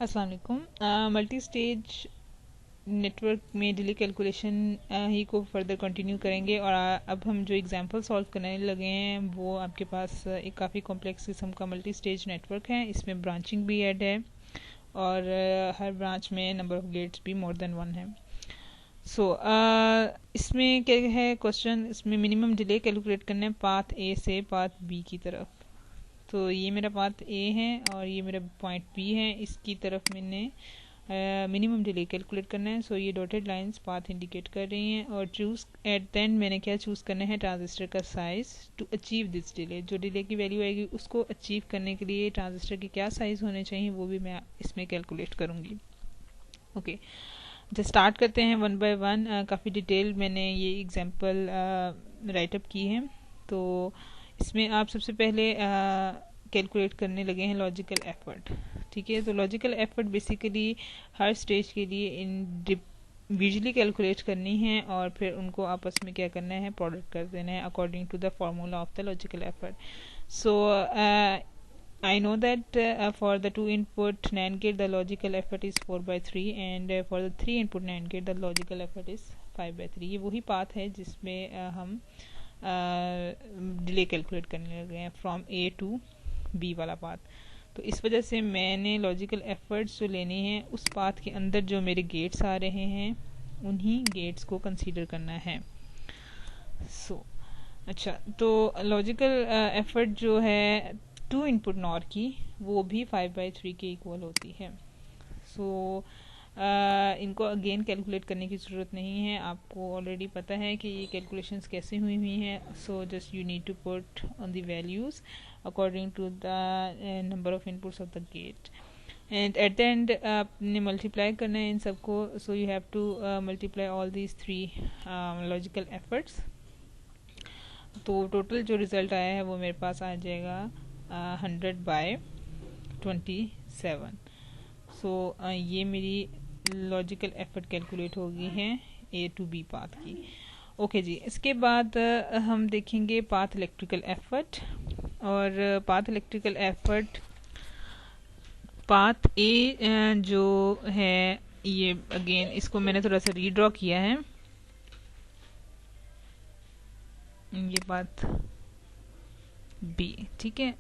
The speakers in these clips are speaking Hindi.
अस्सलाम वालेकुम। मल्टी स्टेज नेटवर्क में डिले कैलकुलेशन ही को फर्दर कंटिन्यू करेंगे और अब हम जो एग्जांपल सॉल्व करने लगे हैं वो आपके पास एक काफ़ी कॉम्प्लेक्स किस्म का मल्टी स्टेज नेटवर्क है। इसमें ब्रांचिंग भी ऐड है और हर ब्रांच में नंबर ऑफ गेट्स भी मोर देन वन है। इसमें क्या है क्वेश्चन, इसमें मिनिमम डिले कैलकुलेट करना है पाथ ए से पाथ बी की तरफ। तो ये मेरा पाथ ए है और ये मेरा पॉइंट बी है, इसकी तरफ मैंने मिनिमम डिले कैलकुलेट करना है। ये डॉटेड लाइंस पाथ इंडिकेट कर रही हैं और चूज़ एट द एंड मैंने क्या चूज़ करना है, ट्रांजिस्टर का size to achieve this delay. जो डिले की वैल्यू आएगी उसको अचीव करने के लिए ट्रांजिस्टर के क्या साइज़ होने चाहिए वो भी मैं इसमें कैलकुलेट करूँगी। ओके, जब स्टार्ट करते हैं वन बाय वन। काफ़ी डिटेल मैंने ये एग्जांपल राइटअप की है। तो इसमें आप सबसे पहले कैलकुलेट करने लगे हैं लॉजिकल एफर्ट। ठीक है, तो लॉजिकल एफर्ट बेसिकली हर स्टेज के लिए इंडिविजुअली कैलकुलेट करनी है और फिर उनको आपस में क्या करना है, प्रोडक्ट कर देना है according to the formula of the logical effort. I know that for the 2-input NAND gate the logical effort is 4/3 and for the 3-input NAND gate the logical effort is 5/3। ये वही पाथ है जिसमें हम डिले कैलकुलेट करने लगे हैं फ्रॉम ए टू बी वाला पाथ। तो इस वजह से मैंने लॉजिकल एफर्ट्स जो लेनी है उस पाथ के अंदर जो मेरे गेट्स आ रहे हैं उन्हीं गेट्स को कंसीडर करना है। अच्छा, तो लॉजिकल एफर्ट जो है 2-input नॉर की वो भी 5/3 के इक्वल होती है। इनको अगेन कैलकुलेट करने की ज़रूरत नहीं है, आपको ऑलरेडी पता है कि ये कैलकुलेशंस कैसे हुई हैं। Just you need to put on the values according to the number of inputs of the gate and at the end आपने मल्टीप्लाई करना है इन सबको। You have to multiply all these 3 logical efforts. तो टोटल जो रिज़ल्ट आया है वो मेरे पास आ जाएगा 100/27। ये मेरी लॉजिकल एफर्ट कैलकुलेट होगी है ए टू बी पाथ की। ओके जी, इसके बाद हम देखेंगे पाथ इलेक्ट्रिकल एफर्ट। और पाथ इलेक्ट्रिकल एफर्ट पाथ ए जो है ये अगेन इसको मैंने थोड़ा सा रीड्रॉ किया है। ये पाथ बी, ठीक है,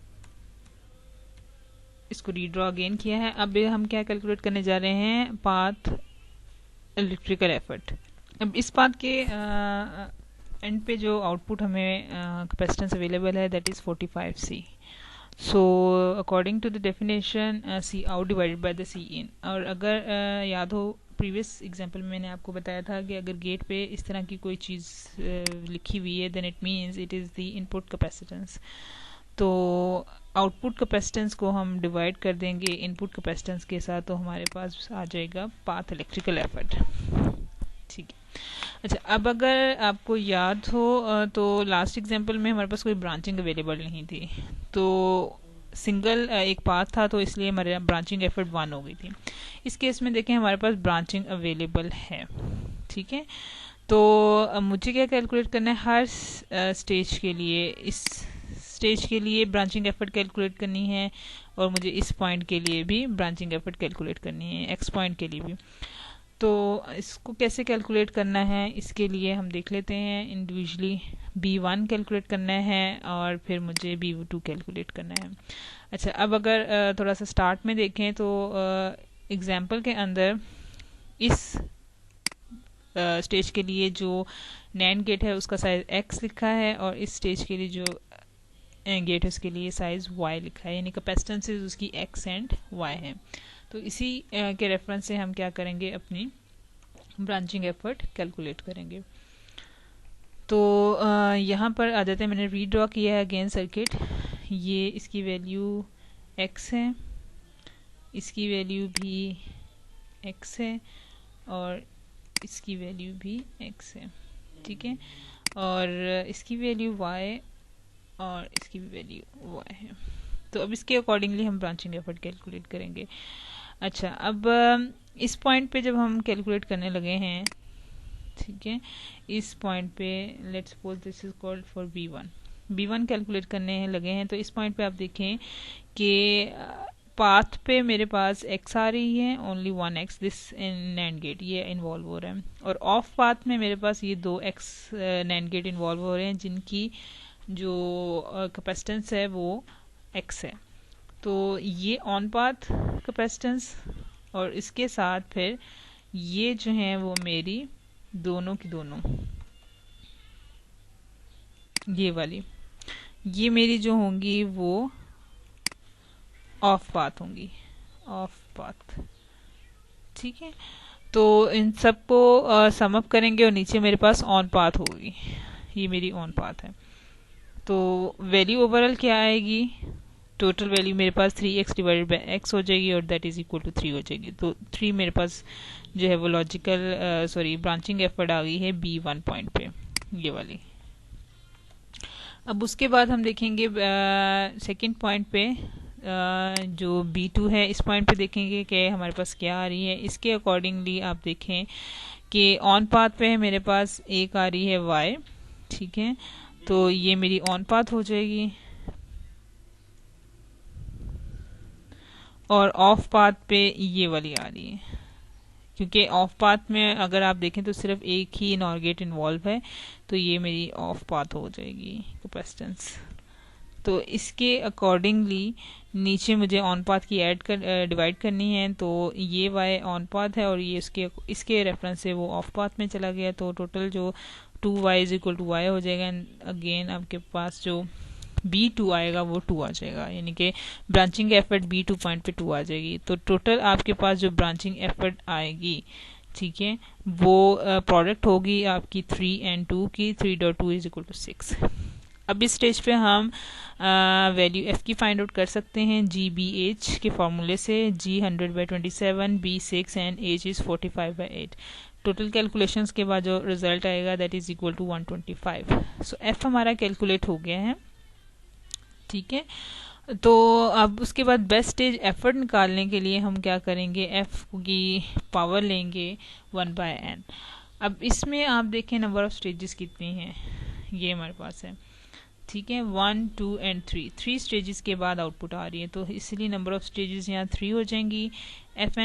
इसको रीड्रॉ अगेन किया है। अब हम क्या कैलकुलेट करने जा रहे हैं, पाथ इलेक्ट्रिकल एफर्ट। अब इस पाथ के एंड पे जो आउटपुट हमें कैपेसिटेंस अवेलेबल है that is 45C। According to the definition C out divided by the C in. और अगर याद हो प्रीवियस एग्जांपल में मैंने आपको बताया था कि अगर गेट पे इस तरह की कोई चीज़ लिखी हुई है then it means it is the input capacitance. तो आउटपुट कैपेसिटेंस को हम डिवाइड कर देंगे इनपुट कैपेसिटेंस के साथ, तो हमारे पास आ जाएगा पाथ इलेक्ट्रिकल एफर्ट। ठीक है, अच्छा, अब अगर आपको याद हो तो लास्ट एग्जांपल में हमारे पास कोई ब्रांचिंग अवेलेबल नहीं थी, तो सिंगल एक पाथ था, तो इसलिए हमारे ब्रांचिंग एफर्ट 1 हो गई थी। इस केस में देखें हमारे पास ब्रांचिंग अवेलेबल है। ठीक है, तो मुझे क्या कैलकुलेट करना है, हर स्टेज के लिए, इस स्टेज के लिए ब्रांचिंग एफर्ट कैलकुलेट करनी है और मुझे इस पॉइंट के लिए भी ब्रांचिंग एफर्ट कैलकुलेट करनी है, एक्स पॉइंट के लिए भी। तो इसको कैसे कैलकुलेट करना है, इसके लिए हम देख लेते हैं। इंडिविजुअली B1 कैलकुलेट करना है और फिर मुझे B2 कैलकुलेट करना है। अच्छा, अब अगर थोड़ा सा स्टार्ट में देखें तो एग्जाम्पल के अंदर इस स्टेज के लिए जो नैंड गेट है उसका साइज x लिखा है और इस स्टेज के लिए जो गेट है उसके लिए साइज y लिखा है, यानी कैपेसिटेंसेस उसकी x एंड y है। तो इसी के रेफरेंस से हम क्या करेंगे, अपनी ब्रांचिंग एफर्ट कैलकुलेट करेंगे। तो यहाँ पर आ जाते हैं, मैंने रीड्रॉ किया है अगेन सर्किट। ये इसकी वैल्यू x है, इसकी वैल्यू भी x है और इसकी वैल्यू भी x है। ठीक है, और इसकी वैल्यू y और इसकी भी वैल्यू y है। तो अब इसके अकॉर्डिंगली हम ब्रांचिंग एफर्ट कैलकुलेट करेंगे। अच्छा, अब इस पॉइंट पे जब हम कैलकुलेट करने लगे हैं, ठीक है, इस पॉइंट पे let's suppose this is called for B1 calculate करने लगे हैं। तो इस पॉइंट पे आप देखें कि पाथ पे मेरे पास x आ रही है, only 1x this NAND gate ये इन्वॉल्व हो रहा है, और ऑफ पाथ में मेरे पास ये 2x नैंड गेट इन्वॉल्व हो रहे हैं जिनकी जो कैपेसिटेंस है वो x है। तो ये ऑन पाथ कैपेसिटेंस और इसके साथ फिर ये जो है वो मेरी दोनों की दोनों ये वाली ये मेरी जो होंगी वो ऑफ पाथ होंगी, ऑफ पाथ। ठीक है, तो इन सबको सम अप करेंगे और नीचे मेरे पास ऑन पाथ होगी, ये मेरी ऑन पाथ है। तो वैल्यू ओवरऑल क्या आएगी, टोटल वैल्यू मेरे पास 3x डिवाइडेड बाई x हो जाएगी और दैट इज इक्वल टू 3 हो जाएगी। तो 3 मेरे पास जो है वो लॉजिकल ब्रांचिंग एफर्ट आ गई है B1 पॉइंट पे, ये वाली। अब उसके बाद हम देखेंगे सेकंड पॉइंट पे जो B2 है, इस पॉइंट पे देखेंगे कि हमारे पास क्या आ रही है। इसके अकॉर्डिंगली आप देखें कि ऑन पाथ पे है मेरे पास एक आ रही है y, ठीक है, तो ये मेरी ऑन पाथ हो जाएगी, और ऑफ पाथ पे ये वाली आ रही है, क्योंकि ऑफ पाथ में अगर आप देखें तो सिर्फ एक ही नॉर गेट इन्वॉल्व है, तो ये मेरी ऑफ पाथ हो जाएगी कैपेसिटेंस। तो इसके अकॉर्डिंगली नीचे मुझे ऑन पाथ की डिवाइड करनी है, तो ये y ऑन पाथ है और ये इसके रेफरेंस से वो ऑफ पाथ में चला गया, तो टोटल जो 2y is equal to y हो जाएगा। अगेन आपके पास जो B2 आएगा वो 2 आ जाएगा, यानी कि ब्रांचिंग एफर्ट B2 पॉइंट पे 2 आ जाएगी। तो टोटल आपके पास जो ब्रांचिंग एफर्ट आएगी, ठीक है, वो प्रोडक्ट होगी आपकी 3 and 2 की, 3.2 इज इक्वल टू 6। अब इस स्टेज पे हम वैल्यू f की फाइंड आउट कर सकते हैं GBH के फॉर्मूले से, G 100/27, B 6 and H is 45/8। Total calculations के बाद जो रिजल्ट आएगा that is equal to 125। So f हमारा कैलकुलेट हो गया है, ठीक है। तो अब उसके बाद बेस्ट स्टेज एफर्ट निकालने के लिए हम क्या करेंगे, f की पावर लेंगे 1/n। अब इसमें आप देखें नंबर ऑफ स्टेजेस कितनी हैं, ये हमारे पास है, ठीक है, 1, 2 एंड 3 स्टेजेस के बाद आउटपुट आ रही है, तो इसलिए नंबर ऑफ स्टेजेस यहाँ 3 हो जाएंगी। f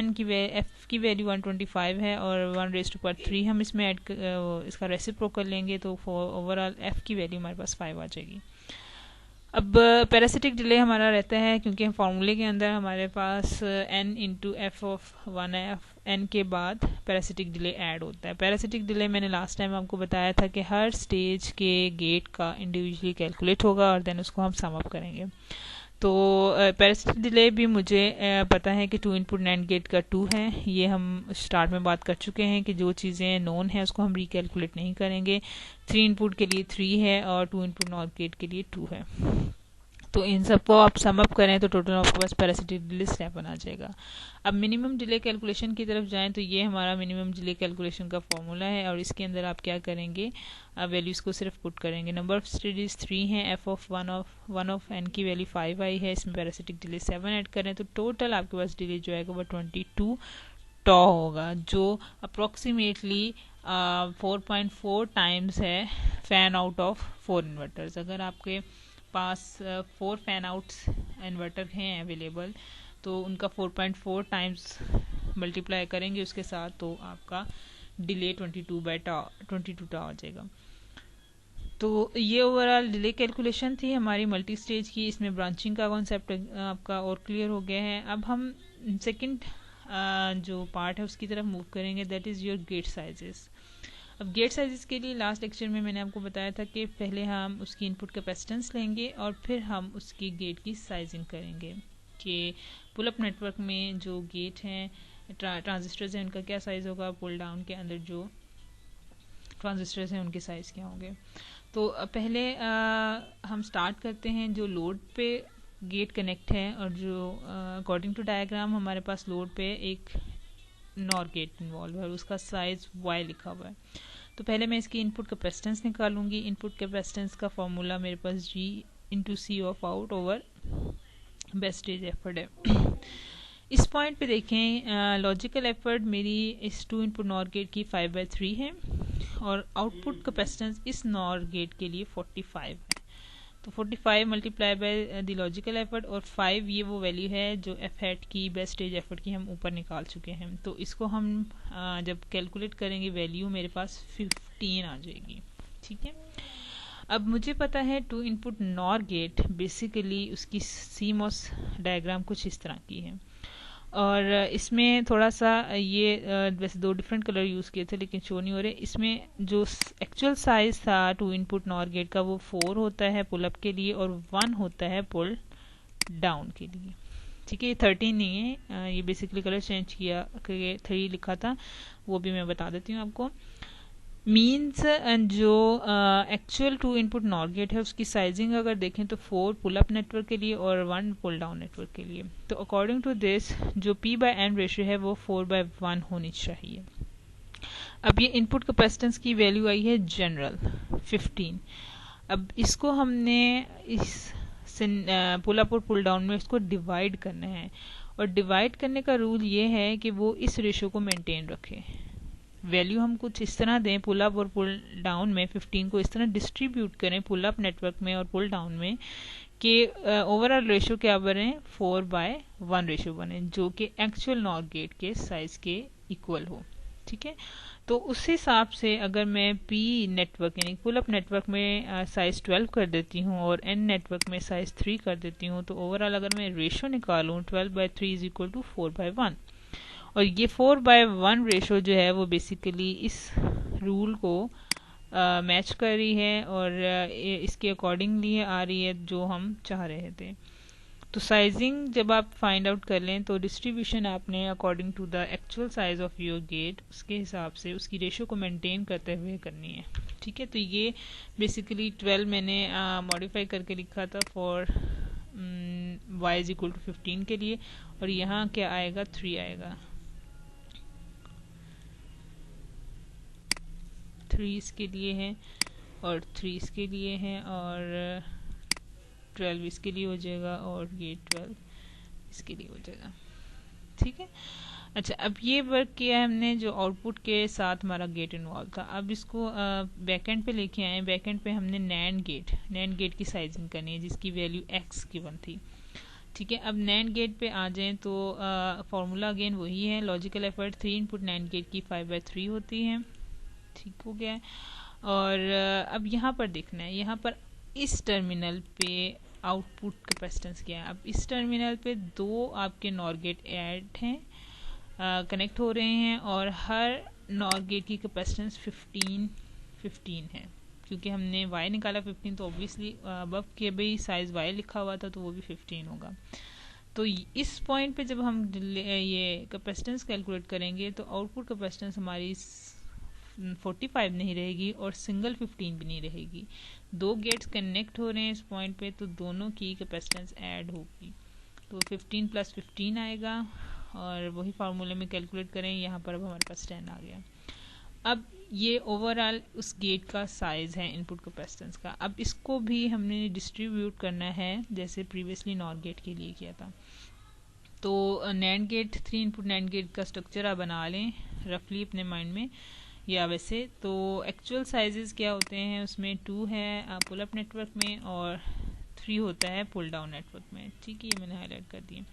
की वैल्यू 125 है और 1⁻³ हम इसमें ऐड इसका रेसिप्रोकल लेंगे, तो ओवरऑल f की वैल्यू हमारे पास 5 आ जाएगी। अब पैरासिटिक डिले हमारा रहता है, क्योंकि फॉर्मूले के अंदर हमारे पास n into F of 1n के बाद पैरासिटिक डिले ऐड होता है। पैरासिटिक डिले मैंने लास्ट टाइम आपको बताया था कि हर स्टेज के गेट का इंडिविजुअली कैलकुलेट होगा और देन उसको हम सम अप करेंगे। तो पैरासिटिक डिले भी मुझे पता है कि 2 इनपुट नैंड गेट का 2 है, ये हम स्टार्ट में बात कर चुके हैं कि जो चीज़ें नोन है उसको हम रिकैलकुलेट नहीं करेंगे। 3 इनपुट के लिए 3 है और 2 इनपुट नॉर गेट के लिए 2 है। तो इन सबको आप सम अप करें तो टोटल आपके पास पैरासिटिक डिले 7 आ जाएगा। अब मिनिमम डिले कैलकुलेशन की तरफ जाएं तो ये हमारा मिनिमम डिले कैलकुलेशन का फॉर्मूला है, और इसके अंदर आप क्या करेंगे, वैल्यूज़ को सिर्फ पुट करेंगे। नंबर ऑफ स्टेजेस 3 हैं, f ऑफ 1 ऑफ n की वैल्यू 5 आई है, इसमें पैरासिटिक डिले 7 ऐड करें तो टोटल आपके पास डिले जो आएगा वो 22 टॉ होगा, जो अप्रोक्सीमेटली 4.4 टाइम्स है फैन आउट ऑफ 4 इन्वर्टर्स। अगर आपके पास 4 फैन आउट्स इन्वर्टर हैं अवेलेबल, तो उनका 4.4 टाइम्स मल्टीप्लाई करेंगे उसके साथ, तो आपका डिले 22 टॉ आ जाएगा। तो ये ओवरऑल डिले कैलकुलेशन थी हमारी मल्टी स्टेज की। इसमें ब्रांचिंग का कॉन्सेप्ट आपका और क्लियर हो गया है। अब हम सेकंड जो पार्ट है उसकी तरफ मूव करेंगे, that is your gate sizes. अब गेट साइजेस के लिए लास्ट लेक्चर में मैंने आपको बताया था कि पहले हम उसकी इनपुट कैपेसिटेंस लेंगे और फिर हम उसकी गेट की साइजिंग करेंगे कि पुल अप नेटवर्क में जो गेट हैं ट्रांजिस्टर्स हैं उनका क्या साइज़ होगा, पुल डाउन के अंदर जो ट्रांजिस्टर्स हैं उनके साइज़ क्या होंगे। तो पहले हम स्टार्ट करते हैं जो लोड पे गेट कनेक्ट है, और जो अकॉर्डिंग टू डायग्राम हमारे पास लोड पे एक नॉर गेट इन्वॉल्व है और उसका साइज y लिखा हुआ है। तो पहले मैं इसकी इनपुट कैपेसिटेंस निकालूंगी। इनपुट कैपेसिटेंस का फॉर्मूला मेरे पास G into C of out over best stage effort है। इस पॉइंट पे देखें लॉजिकल एफर्ट मेरी इस 2 इनपुट नॉर गेट की 5/3 है और आउटपुट कैपेसिटेंस इस नॉर गेट के लिए 45 है। तो 45 multiply by the logical effort, और 5 ये वो वैल्यू है जो एफ हेड की बेस्ट स्टेज एफर्ट की हम ऊपर निकाल चुके हैं। तो इसको हम जब कैलकुलेट करेंगे वैल्यू मेरे पास 15 आ जाएगी। ठीक है, अब मुझे पता है 2 इनपुट नॉर गेट बेसिकली उसकी सीमॉस डायग्राम कुछ इस तरह की है, और इसमें थोड़ा सा ये वैसे 2 डिफरेंट कलर यूज़ किए थे लेकिन शो नहीं हो रहे। इसमें जो एक्चुअल साइज था 2 इनपुट नॉर गेट का वो 4 होता है पुल अप के लिए और 1 होता है पुल डाउन के लिए। ठीक है, ये 13 नहीं है, ये बेसिकली कलर चेंज किया, 3 लिखा था, वो भी मैं बता देती हूँ आपको। मीन्स जो एक्चुअल 2 इनपुट नॉर गेट है उसकी साइजिंग अगर देखें तो 4 पुल अप नेटवर्क के लिए और 1 पुल डाउन नेटवर्क के लिए। तो अकॉर्डिंग टू दिस जो P/N रेशियो है वो 4/1 होनी चाहिए। अब ये इनपुट कैपेसिटेंस की वैल्यू आई है जनरल 15। अब इसको हमने इस पुल अप और पुल डाउन में इसको डिवाइड करना है, और डिवाइड करने का रूल ये है कि वो इस रेशियो को मेंटेन रखे। वैल्यू हम कुछ इस तरह दें पुल अप और पुल डाउन में, 15 को इस तरह डिस्ट्रीब्यूट करें पुल अप नेटवर्क में और पुल डाउन में कि ओवरऑल रेशियो क्या बने, 4/1 रेशियो बने, जो कि एक्चुअल नॉर गेट के साइज के इक्वल हो। ठीक है, तो उस हिसाब से अगर मैं पी नेटवर्क यानी पुल अप नेटवर्क में साइज 12 कर देती हूँ और एन नेटवर्क में साइज 3 कर देती हूँ, तो ओवरऑल अगर मैं रेशियो निकालूँ 12/3 इज इक्वल टू 4/1, और ये 4/1 रेशो जो है वो बेसिकली इस रूल को मैच कर रही है और इसके अकॉर्डिंगली आ रही है जो हम चाह रहे थे। तो साइजिंग जब आप फाइंड आउट कर लें तो डिस्ट्रीब्यूशन आपने according to the actual size of your gate उसके हिसाब से उसकी रेशो को मेंटेन करते हुए करनी है। ठीक है, तो ये बेसिकली 12 मैंने मॉडिफाई करके लिखा था for y is equal to 15 के लिए, और यहाँ क्या आएगा, 3 आएगा। 3 इसके लिए है और 3 इसके लिए है और 12 इसके लिए हो जाएगा और ये 12 इसके लिए हो जाएगा। ठीक है, अच्छा अब ये वर्क किया है हमने जो आउटपुट के साथ हमारा गेट इन्वॉल्व था। अब इसको बैकएंड पे लेके आए। बैकएंड पे हमने नैंड गेट की साइजिंग करनी है जिसकी वैल्यू x गिवन थी। ठीक है, अब नैंड गेट पे आ जाएं तो फॉर्मूला अगेन वही है, logical effort 3 input NAND gate की 5/3 होती है। ठीक हो गया है, और अब यहाँ पर देखना है, यहाँ पर इस टर्मिनल पे आउटपुट कैपेसिटेंस क्या है। अब इस टर्मिनल पे 2 आपके नॉर गेट ऐड हैं, कनेक्ट हो रहे हैं, और हर नॉर गेट की कैपेसिटेंस 15 है। क्योंकि हमने y निकाला 15 तो ऑब्वियसली अबव के भी साइज y लिखा हुआ था तो वो भी 15 होगा। तो इस पॉइंट पे जब हम ये कैपेसिटेंस कैलकुलेट करेंगे तो आउटपुट कैपेसिटेंस हमारी 45 नहीं रहेगी और सिंगल 15 भी नहीं रहेगी। 2 गेट्स कनेक्ट हो रहे हैं इस पॉइंट पे तो दोनों की कैपेसिटेंस ऐड होगी, तो 15 + 15 आएगा, और वही फार्मूले में कैलकुलेट करें, यहाँ पर अब हमारे पास 10 आ गया। अब ये ओवरऑल उस गेट का साइज है इनपुट कैपेसिटेंस का। अब इसको भी हमने डिस्ट्रीब्यूट करना है जैसे प्रीवियसली नॉर गेट के लिए किया था। तो NAND gate 3 input NAND gate का स्ट्रक्चर आप बना लें रफली अपने माइंड में, या वैसे तो एक्चुअल साइजेस क्या होते हैं उसमें 2 है पुल अप नेटवर्क में और 3 होता है पुल डाउन नेटवर्क में। ठीक है, ये मैंने हाईलाइट कर दिया।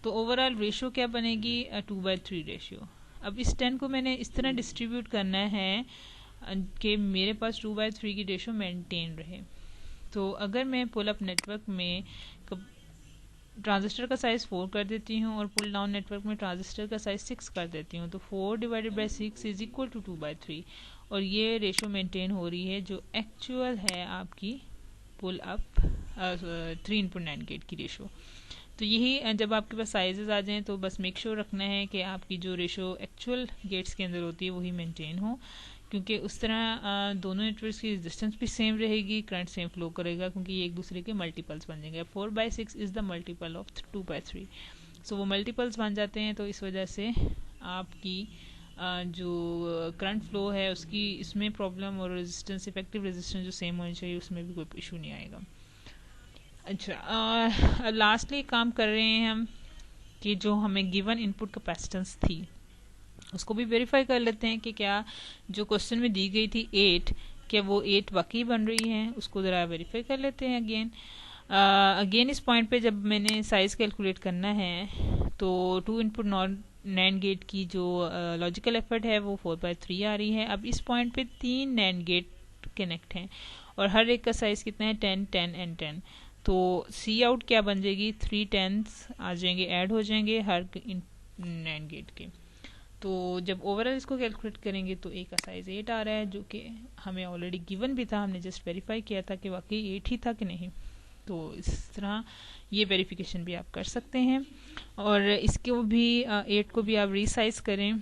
तो ओवरऑल रेशियो क्या बनेगी, 2/3 रेशियो। अब इस 10 को मैंने इस तरह डिस्ट्रीब्यूट करना है कि मेरे पास 2/3 की रेशियो मेंटेन रहे। तो अगर मैं पुल अप नेटवर्क में ट्रांजिस्टर का साइज 4 कर देती हूँ और पुल डाउन नेटवर्क में ट्रांजिस्टर का साइज 6 कर देती हूँ, तो 4/6 इज इक्वल टू 2/3, और ये रेशियो मेंटेन हो रही है जो एक्चुअल है आपकी pull up 3 input NAND gate की रेशियो। तो यही जब आपके पास साइजेस आ जाएं तो बस मेक श्योर रखना है कि आपकी जो रेशियो एक्चुअल गेट्स के अंदर होती है वही मेंटेन हो, क्योंकि उस तरह दोनों नेटवर्क्स की रेजिस्टेंस भी सेम रहेगी, करंट सेम फ्लो करेगा, क्योंकि ये एक दूसरे के मल्टीपल्स बन जाएंगे। 4/6 इज़ द मल्टीपल ऑफ 2/3, सो वो मल्टीपल्स बन जाते हैं। तो इस वजह से आपकी जो करंट फ्लो है उसकी इसमें प्रॉब्लम, और रेजिस्टेंस इफेक्टिव रेजिस्टेंस जो सेम होनी चाहिए उसमें भी कोई इशू नहीं आएगा। अच्छा, लास्टली काम कर रहे हैं हम कि जो हमें गिवन इनपुट कैपेसिटेंस थी उसको भी वेरीफाई कर लेते हैं कि क्या जो क्वेश्चन में दी गई थी 8, क्या वो 8 वाकई बन रही है, उसको ज़रा वेरीफाई कर लेते हैं अगेन इस पॉइंट पे जब मैंने साइज़ कैलकुलेट करना है तो 2 इनपुट नैंड गेट की जो लॉजिकल एफर्ट है वो 4/3 आ रही है। अब इस पॉइंट पे 3 नैंड गेट कनेक्ट हैं और हर एक का साइज़ कितना है 10, 10 एंड 10। तो सी आउट क्या बन जाएगी, 3 10s आ जाएंगे, ऐड हो जाएंगे हर नैंड गेट के। तो जब ओवरऑल इसको कैलकुलेट करेंगे तो ए का साइज़ 8 आ रहा है, जो कि हमें ऑलरेडी गिवन भी था, हमने जस्ट वेरीफाई किया था कि वाकई 8 ही था कि नहीं। तो इस तरह ये वेरिफिकेशन भी आप कर सकते हैं और इसको भी 8 को भी आप रीसाइज करें।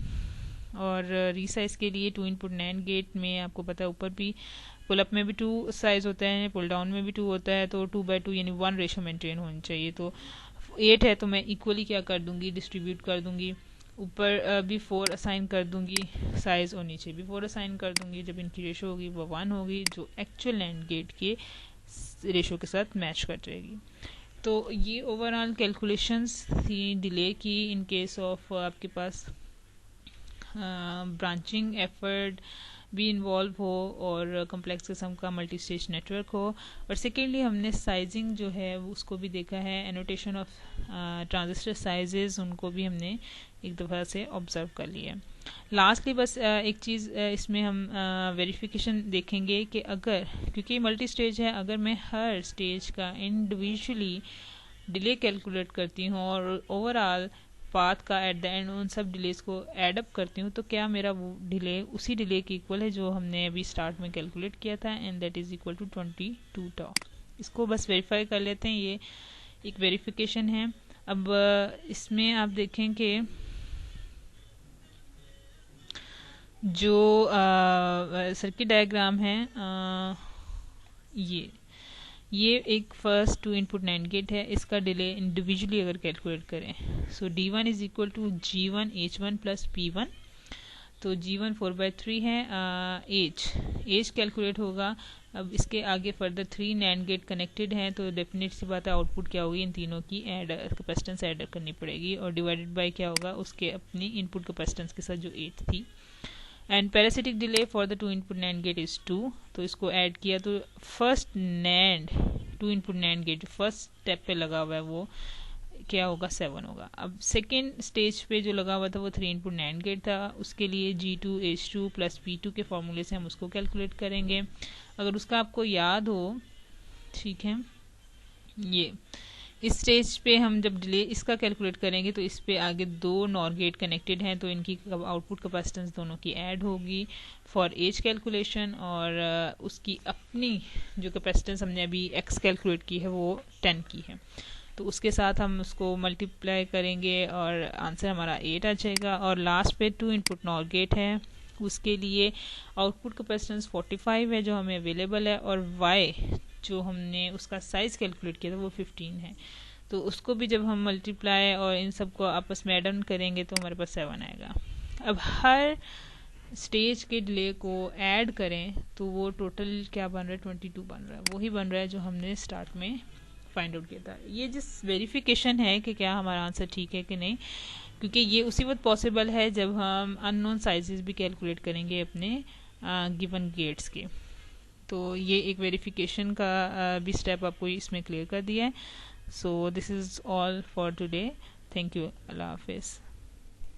और रीसाइज के लिए 2 इनपुट नैंड गेट में आपको पता है ऊपर भी पुल अप में भी 2 साइज होता है, पुल डाउन में भी 2 होता है, तो 2/2 यानी 1 रेशो मेंटेन होनी चाहिए। तो 8 है तो मैं इक्वली क्या कर दूंगी, डिस्ट्रीब्यूट कर दूंगी, ऊपर भी 4 असाइन कर दूंगी साइज और नीचे भी 4 असाइन कर दूंगी। जब इनकी रेशो होगी वो 1 होगी, जो एक्चुअल नैंड गेट के रेशो के साथ मैच कर जाएगी। तो ये ओवरऑल कैलकुलेशंस थी डिले की इन केस ऑफ आपके पास ब्रांचिंग एफर्ट भी इन्वॉल्व हो और कम्प्लेक्स किस्म का मल्टी स्टेज नेटवर्क हो। और सेकेंडली हमने साइजिंग जो है उसको भी देखा है, एनोटेशन ऑफ ट्रांजिस्टर साइजेस उनको भी हमने एक दफ़ा से ऑब्जर्व कर लिया। लास्टली बस एक चीज़ इसमें हम वेरिफिकेशन देखेंगे कि अगर, क्योंकि मल्टी स्टेज है, अगर मैं हर स्टेज का इंडिविजुअली डिले कैलकुलेट करती हूँ और ओवरऑल पाथ का एट द एंड उन सब डिलेस को एड अप करती हूँ, तो क्या मेरा वो डिले उसी डिले के इक्वल है जो हमने अभी स्टार्ट में कैलकुलेट किया था, and that is equal to 22 tau. इसको बस वेरीफाई कर लेते हैं, ये एक वेरिफिकेशन है। अब इसमें आप देखें कि जो सर्किट डायग्राम है ये एक फर्स्ट 2 इनपुट नैंड गेट है, इसका डिले इंडिविजुअली अगर कैलकुलेट करें so D1 is equal to G1 H1 plus P1। तो G1 4/3 है, H कैलकुलेट होगा। अब इसके आगे फर्दर 3 नैंड गेट कनेक्टेड हैं, तो डेफिनेट सी बात है आउटपुट क्या होगी, इन तीनों की कैपेसिटेंस ऐड करनी पड़ेगी और डिवाइडेड बाय क्या होगा, उसके अपनी इनपुट कैपेसिटेंस के साथ जो 8 थी। And parasitic delay for the 2 input NAND gate is 2, तो इसको ऐड किया तो first 2 input NAND gate first step पे लगा हुआ है वो क्या होगा, 7 होगा। अब सेकेंड स्टेज पे जो लगा हुआ था वो 3 इनपुट नैंड गेट था, उसके लिए G2 H2 प्लस P2 के फॉर्मूले से हम उसको कैलकुलेट करेंगे। अगर उसका आपको याद हो, ठीक है, ये इस स्टेज पे हम जब डिले इसका कैलकुलेट करेंगे तो इस पे आगे 2 नॉर गेट कनेक्टेड हैं, तो इनकी आउटपुट कैपेसिटेंस दोनों की ऐड होगी फॉर एज कैलकुलेशन, और उसकी अपनी जो कैपेसिटेंस हमने अभी एक्स कैलकुलेट की है वो 10 की है, तो उसके साथ हम उसको मल्टीप्लाई करेंगे और आंसर हमारा 8 आ जाएगा। और लास्ट पे 2 इनपुट नॉर गेट है, उसके लिए आउटपुट कैपेसिटेंस 45 है जो हमें अवेलेबल है, और y जो हमने उसका साइज कैलकुलेट किया था वो 15 है। तो उसको भी जब हम मल्टीप्लाई और इन सब को आपस में एड ऑन करेंगे तो हमारे पास 7 आएगा। अब हर स्टेज के डिले को ऐड करें तो वो टोटल क्या बन रहा है, 22 बन रहा है, वही बन रहा है जो हमने स्टार्ट में फाइंड आउट किया था। ये जिस वेरिफिकेशन है कि क्या हमारा आंसर ठीक है कि नहीं, क्योंकि ये उसी वक्त पॉसिबल है जब हम अननोन साइजेस भी कैलकुलेट करेंगे अपने गिवन गेट्स के। तो ये एक वेरिफिकेशन का भी स्टेप आपको इसमें क्लियर कर दिया है। So this is all for today, thank you, अल्लाह हाफिज़।